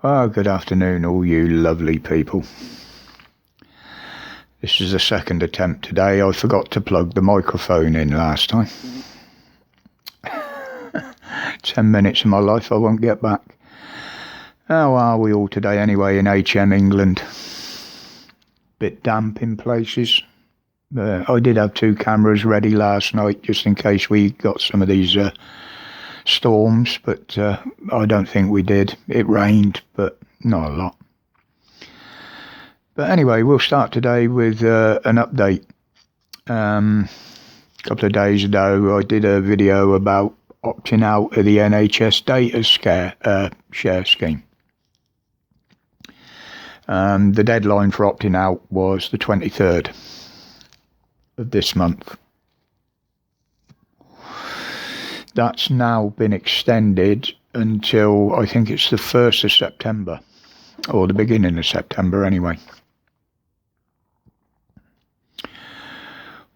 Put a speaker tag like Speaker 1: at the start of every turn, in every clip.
Speaker 1: Well, good afternoon, all you lovely people. This is the second attempt today. I forgot to plug the microphone in last time. 10 minutes of my life I won't get back. How are we all today anyway in HM England? Bit damp in places. I did have 2 cameras ready last night just in case we got some of these storms, but I don't think we did. It rained, but not a lot. But anyway, we'll start today with an update. A couple of days ago I did a video about opting out of the NHS data share scheme. The deadline for opting out was the 23rd of this month. That's now been extended until I think it's the 1st of September, or the beginning of September anyway.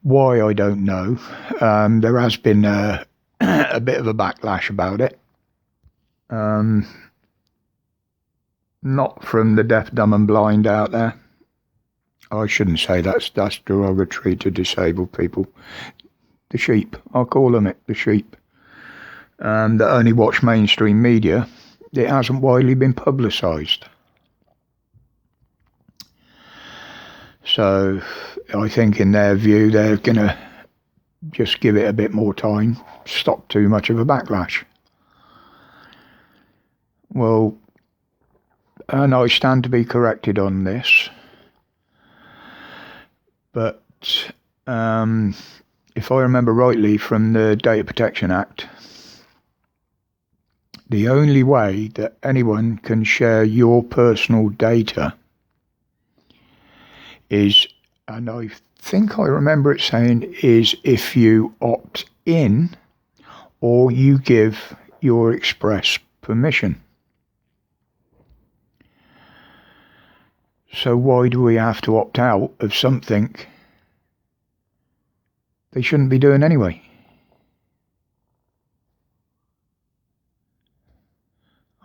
Speaker 1: Why, I don't know. There has been a bit of a backlash about it. Not from the deaf, dumb and blind out there. I shouldn't say that's derogatory to disabled people. The sheep, I'll call them the sheep. That only watch mainstream media. It hasn't widely been publicised. So I think in their view they're going to just give it a bit more time, stop too much of a backlash. Well, and I stand to be corrected on this, but if I remember rightly from the Data Protection Act, the only way that anyone can share your personal data is, and I think I remember it saying, is if you opt in or you give your express permission. So why do we have to opt out of something they shouldn't be doing anyway?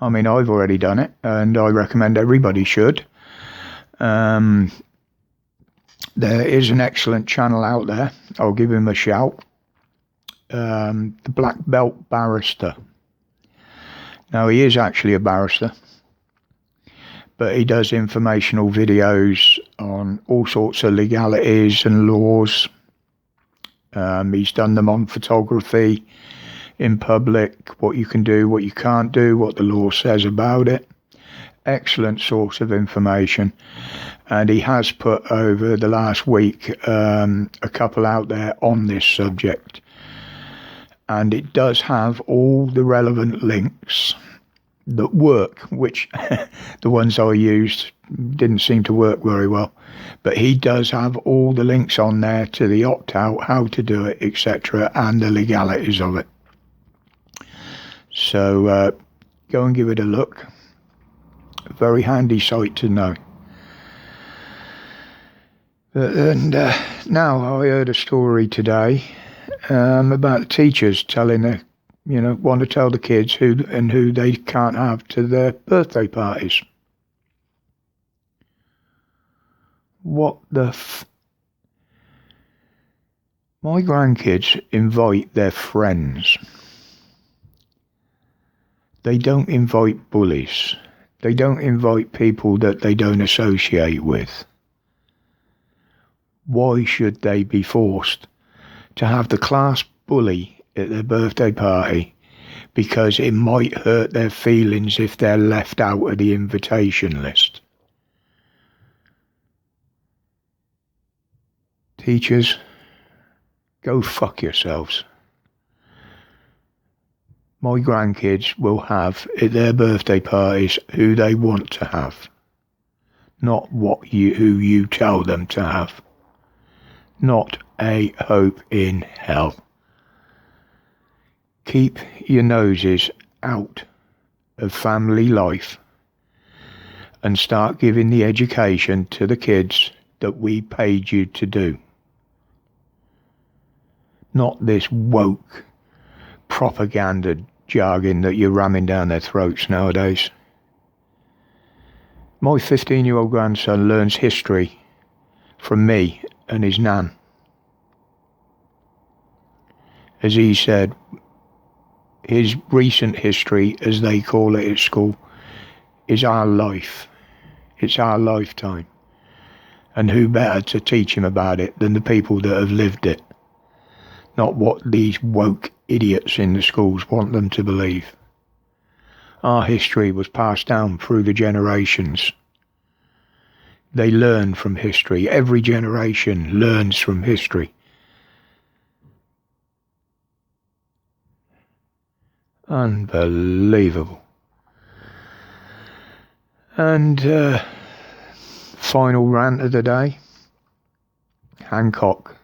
Speaker 1: I mean, I've already done it, and I recommend everybody should. There is an excellent channel out there. I'll give him a shout. The Black Belt Barrister. Now, he is actually a barrister, but he does informational videos on all sorts of legalities and laws. He's done them on photography in public, what you can do, what you can't do, what the law says about it. Excellent source of information. And he has put over the last week a couple out there on this subject. And it does have all the relevant links that work, which the ones I used didn't seem to work very well. But he does have all the links on there to the opt-out, how to do it, etc., and the legalities of it. So go and give it a look. A very handy site to know. And now I heard a story today about the teachers telling want to tell the kids who they can't have to their birthday parties. What the My grandkids invite their friends. They don't invite bullies. They don't invite people that they don't associate with. Why should they be forced to have the class bully at their birthday party because it might hurt their feelings if they're left out of the invitation list? Teachers, go fuck yourselves. My grandkids will have at their birthday parties who they want to have, not who you tell them to have. Not a hope in hell. Keep your noses out of family life and start giving the education to the kids that we paid you to do. Not this woke propaganda jargon that you're ramming down their throats nowadays. My 15-year-old grandson learns history from me and his nan. As he said, his recent history, as they call it at school, is our life. It's our lifetime. And who better to teach him about it than the people that have lived it? Not what these woke idiots in the schools want them to believe. Our history was passed down through the generations. They learn from history. Every generation learns from history. Unbelievable. And final rant of the day. Hancock,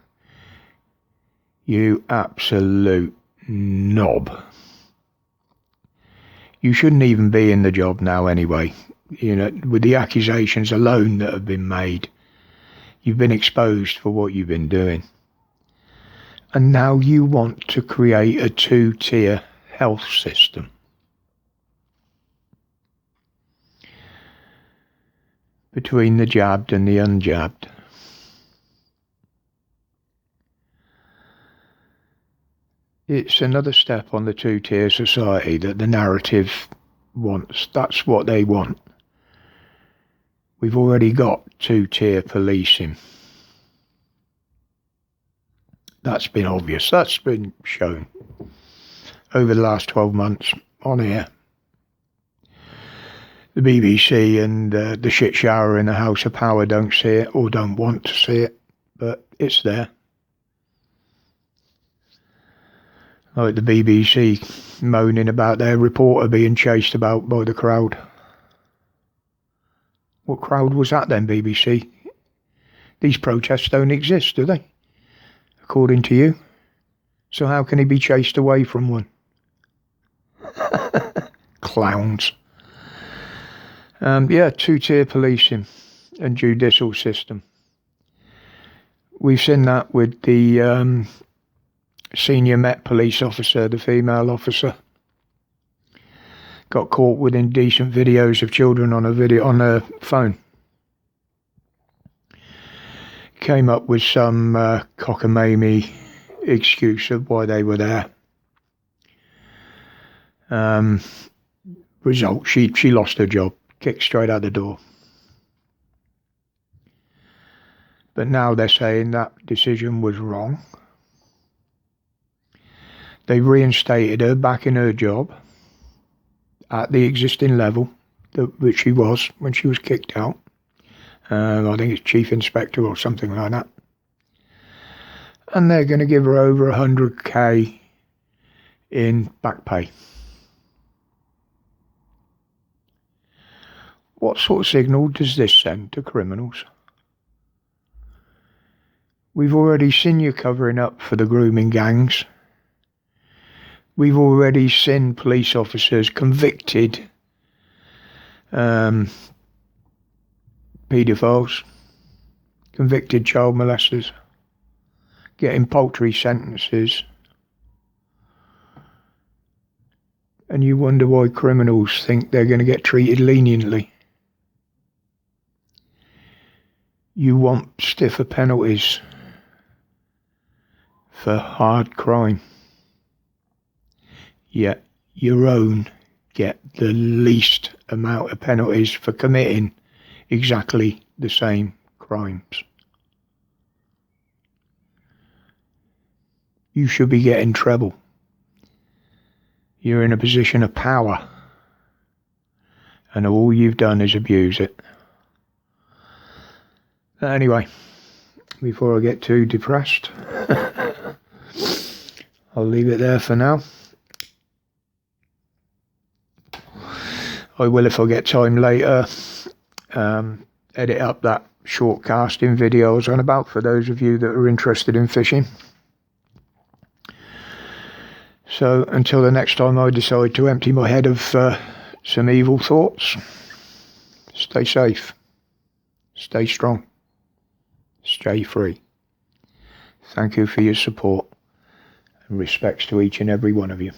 Speaker 1: you absolute knob. You shouldn't even be in the job now anyway. You know, with the accusations alone that have been made, you've been exposed for what you've been doing. And now you want to create a two-tier health system. Between the jabbed and the unjabbed. It's another step on the two-tier society that the narrative wants. That's what they want. We've already got two-tier policing. That's been obvious. That's been shown over the last 12 months on air. The BBC and the shit shower in the House of Power don't see it or don't want to see it, but it's there. Like the BBC moaning about their reporter being chased about by the crowd. What crowd was that then, BBC? These protests don't exist, do they? According to you. So how can he be chased away from one? Clowns. Yeah, two-tier policing and judicial system. We've seen that with the senior Met police officer, the female officer, got caught with indecent videos of children on a phone. Came up with some cockamamie excuse of why they were there. Result, she lost her job, kicked straight out the door. But now they're saying that decision was wrong. They reinstated her back in her job at the existing level, which she was when she was kicked out. I think it's chief inspector or something like that. And they're going to give her over 100k in back pay. What sort of signal does this send to criminals? We've already seen you covering up for the grooming gangs. We've already seen police officers convicted paedophiles, convicted child molesters, getting paltry sentences. And you wonder why criminals think they're going to get treated leniently. You want stiffer penalties for hard crime. Yet your own get the least amount of penalties for committing exactly the same crimes. You should be getting treble. You're in a position of power, and all you've done is abuse it. Anyway, before I get too depressed, I'll leave it there for now. I will, if I get time later, edit up that short casting video I was on about for those of you that are interested in fishing. So until the next time I decide to empty my head of some evil thoughts, stay safe, stay strong, stay free. Thank you for your support and respects to each and every one of you.